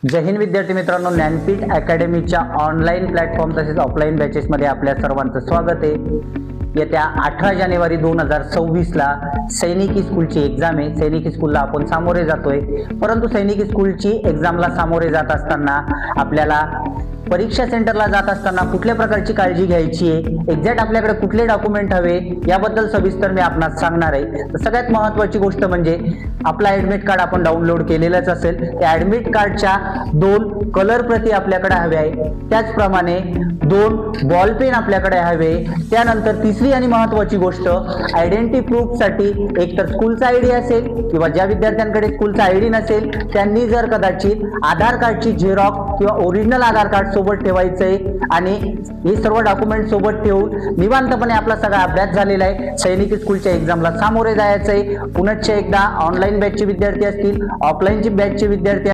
जय हिंद विद्यार्थी मित्रांनो, Jnanpith अकॅडमीच्या online platform तसेच ऑफलाईन बॅचेसमध्ये आपल्या सर्वांचं स्वागत आहे। येत्या 18 जानेवारी 2026 ला सैनिकी स्कूलची एक्झाम आहे। सैनिकी स्कूलला आपण सामोरे जातोय, परंतु सैनिकी स्कूलची एक्झामला सामोरे जात असताना आपल्याला परीक्षा सेंटरला जात असताना कुठल्या प्रकारची काळजी घ्यायची आहे, एक्झॅक्ट आपल्याकडे कुठले डॉक्युमेंट हवे याबद्दल सविस्तर मी आपणास सांगणार आहे। तर सगळ्यात महत्त्वाची गोष्ट म्हणजे आपला ॲडमिट कार्ड आपण डाउनलोड केलेलंच असेल। त्या ॲडमिट कार्डच्या 2 कलर प्रती आपल्याकडे हवे आहे, त्याचप्रमाणे 2 बॉल पेन आपल्याकडे हवे। त्यानंतर तिसरी आणि महत्त्वाची गोष्ट, आयडेंटिटी प्रूफ साठी एकतर स्कूलचा आयडी असेल किंवा ज्या विद्यार्थ्यांकडे स्कूलचा आयडी नसेल त्यांनी जर कदाचित आधार कार्डची झेरॉक्स किंवा ओरिजिनल आधार कार्ड सोबत ठेवायचंय आणि हे सर्व डॉक्युमेंट सोबत ठेवून निवांतपणे आपला सगळा अभ्यास झालेला आहे। सैनिकी स्कूलच्या एक्झामला सामोरे जायचंय। पुनश्च एकदा ऑनलाईन बॅचचे विद्यार्थी असतील, ऑफलाईनची बॅचचे विद्यार्थी